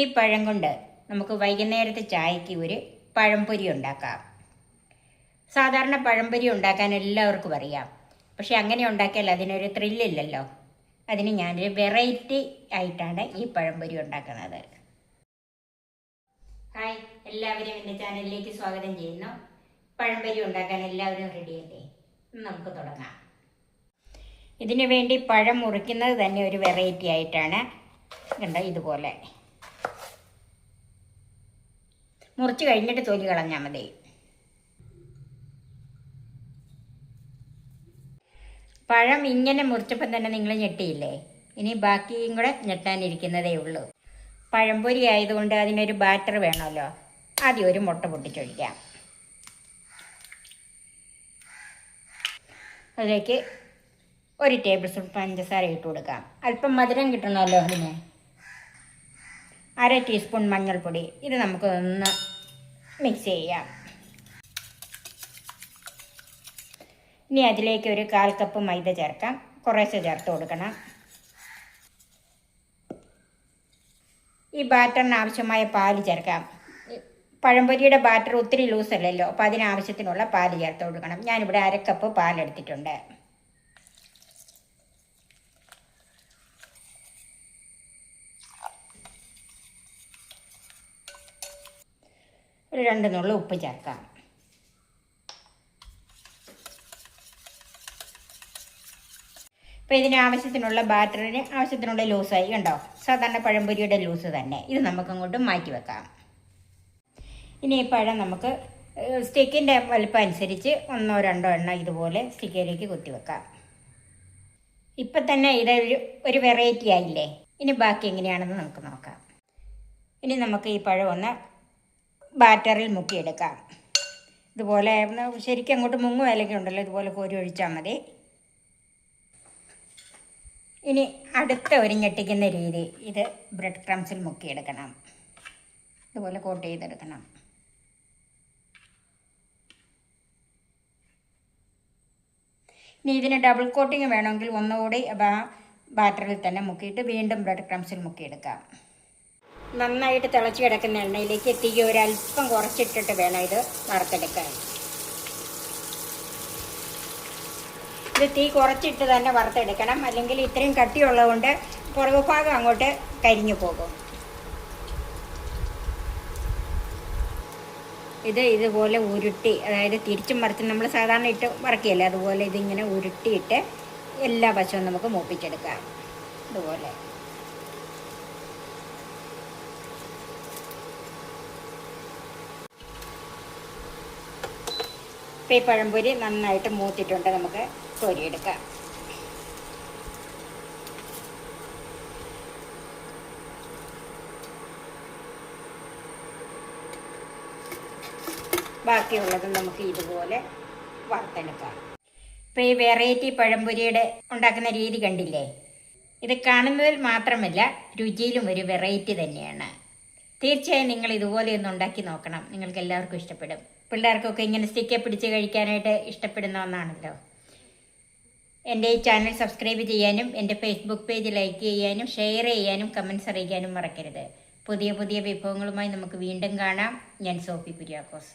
ഈ പഴം കൊണ്ട് നമുക്ക് വൈകുന്നേരത്തെ ചായക്ക് ഒരു പഴംപൊരി ഉണ്ടാക്കാം. സാധാരണ പഴംപൊരി ഉണ്ടാക്കാൻ എല്ലാവർക്കും അറിയാം. പക്ഷെ അങ്ങനെ ഉണ്ടാക്കിയാൽ അതിനൊരു ത്രില്ലില്ലല്ലോ. അതിന് ഞാനൊരു വെറൈറ്റി ആയിട്ടാണ് ഈ പഴംപൊരി ഉണ്ടാക്കുന്നത്. ഹായ്, എല്ലാവരും എൻ്റെ ചാനലിലേക്ക് സ്വാഗതം ചെയ്യുന്നു. പഴംപൊരി ഉണ്ടാക്കാൻ എല്ലാവരും റെഡിയല്ലേ? നമുക്ക് തുടങ്ങാം. ഇതിനു വേണ്ടി പഴം മുറിക്കുന്നത് തന്നെ ഒരു വെറൈറ്റി ആയിട്ടാണ്. കണ്ടോ, ഇതുപോലെ മുറിച്ച് കഴിഞ്ഞിട്ട് തൊലി കളഞ്ഞാൽ മതി. പഴം ഇങ്ങനെ മുറിച്ചപ്പം തന്നെ നിങ്ങൾ ഞെട്ടിയില്ലേ? ഇനി ബാക്കിയും കൂടെ ഞെട്ടാനിരിക്കുന്നതേ ഉള്ളൂ. പഴംപൊരി ആയതുകൊണ്ട് അതിനൊരു ബാറ്റർ വേണമല്ലോ. ആദ്യം ഒരു മുട്ട പൊട്ടിച്ചൊഴിക്കാം. അതിലേക്ക് 1 ടേബിൾ സ്പൂൺ പഞ്ചസാര ഇട്ട് കൊടുക്കാം. അല്പം മധുരം കിട്ടണമല്ലോ അതിന്. 1/2 ടീസ്പൂൺ മഞ്ഞൾപ്പൊടി. ഇത് നമുക്ക് ഒന്ന് മിക്സ് ചെയ്യാം. ഇനി അതിലേക്ക് ഒരു 1/4 കപ്പ് മൈദ ചേർക്കാം. കുറേശ്ശെ ചേർത്ത് കൊടുക്കണം. ഈ ബാറ്ററിന് ആവശ്യമായ പാല് ചേർക്കാം. പഴംപൊരിയുടെ ബാറ്റർ ഒത്തിരി ലൂസല്ലല്ലോ, അപ്പോൾ അതിനാവശ്യത്തിനുള്ള പാല് ചേർത്ത് കൊടുക്കണം. ഞാനിവിടെ 1/2 കപ്പ് പാലെടുത്തിട്ടുണ്ട്. ഒരു 2 നുള്ളു ഉപ്പ് ചേർക്കാം. അപ്പോൾ ഇതിന് ആവശ്യത്തിനുള്ള ബാറ്ററിന് ആവശ്യത്തിനുള്ള ലൂസായി. കണ്ടോ, സാധാരണ പഴംപൊരിയുടെ ലൂസ് തന്നെ. ഇത് നമുക്കങ്ങോട്ട് മാറ്റി വെക്കാം. ഇനി ഈ പഴം നമുക്ക് സ്റ്റിക്കിൻ്റെ വലുപ്പം അനുസരിച്ച് 1 2 എണ്ണം ഇതുപോലെ സ്റ്റിക്കിലേക്ക് കുത്തിവെക്കാം. ഇപ്പം തന്നെ ഇത് ഒരു വെറൈറ്റി ആയില്ലേ? ഇനി ബാക്കി എങ്ങനെയാണെന്ന് നമുക്ക് നോക്കാം. ഇനി നമുക്ക് ഈ പഴം ഒന്ന് ബാറ്ററിൽ മുക്കിയെടുക്കാം. ഇതുപോലെ ശരിക്കും അങ്ങോട്ട് മുങ്ങുവിലൊക്കെ ഉണ്ടല്ലോ, ഇതുപോലെ കോരി ഒഴിച്ചാൽ മതി. ഇനി അടുത്ത ഒരു ഞെട്ടിക്കുന്ന രീതി, ഇത് ബ്രെഡ് ക്രംസിൽ മുക്കിയെടുക്കണം. ഇതുപോലെ കോട്ട് ചെയ്തെടുക്കണം. ഇനി ഇതിന് ഡബിൾ കോട്ടിങ് വേണമെങ്കിൽ ഒന്നുകൂടി ബാറ്ററിൽ തന്നെ മുക്കിയിട്ട് വീണ്ടും ബ്രെഡ് ക്രംസിൽ മുക്കിയെടുക്കാം. നന്നായിട്ട് തിളച്ച് കിടക്കുന്ന എണ്ണയിലേക്ക് തീ ഒരല്പം കുറച്ചിട്ടിട്ട് വേണം ഇത് വറുത്തെടുക്കാൻ. ഇത് തീ കുറച്ചിട്ട് തന്നെ വറുത്തെടുക്കണം, അല്ലെങ്കിൽ ഇത്രയും കട്ടിയുള്ളതുകൊണ്ട് പുറകു ഭാഗം അങ്ങോട്ട് കരിഞ്ഞു പോകും. ഇത് ഇതുപോലെ ഉരുട്ടി, അതായത് തിരിച്ചും മറിച്ചും നമ്മൾ സാധാരണ ഇട്ട് വറക്കിയല്ലേ, അതുപോലെ ഇതിങ്ങനെ ഉരുട്ടിയിട്ട് എല്ലാ വശവും നമുക്ക് മൂപ്പിച്ചെടുക്കാം. ഇതുപോലെ ഈ പഴംപൊരി നന്നായിട്ട് മൂത്തിട്ടുണ്ട്. നമുക്ക് കോരിയെടുക്കാം. ബാക്കിയുള്ളത് നമുക്ക് ഇതുപോലെ വറുത്തെടുക്കാം. ഇപ്പോൾ ഈ വെറൈറ്റി പഴംപൊരിയുടെ ഉണ്ടാക്കുന്ന രീതി കണ്ടില്ലേ? ഇത് കാണുന്നതിൽ മാത്രമല്ല, രുചിയിലും ഒരു വെറൈറ്റി തന്നെയാണ്. തീർച്ചയായും നിങ്ങൾ ഇതുപോലെ ഒന്ന് ഉണ്ടാക്കി നോക്കണം. നിങ്ങൾക്ക് എല്ലാവർക്കും ഇഷ്ടപ്പെടും. പിള്ളേർക്കൊക്കെ ഇങ്ങനെ സ്റ്റിക്കെ പിടിച്ച് കഴിക്കാനായിട്ട് ഇഷ്ടപ്പെടുന്ന ഒന്നാണല്ലോ. എൻ്റെ ഈ ചാനൽ സബ്സ്ക്രൈബ് ചെയ്യാനും എൻ്റെ ഫേസ്ബുക്ക് പേജ് ലൈക്ക് ചെയ്യാനും ഷെയർ ചെയ്യാനും കമൻറ്റ്സ് അറിയിക്കാനും മറക്കരുത്. പുതിയ പുതിയ വിഭവങ്ങളുമായി നമുക്ക് വീണ്ടും കാണാം. ഞാൻ സോഫി കുര്യാക്കോസ്.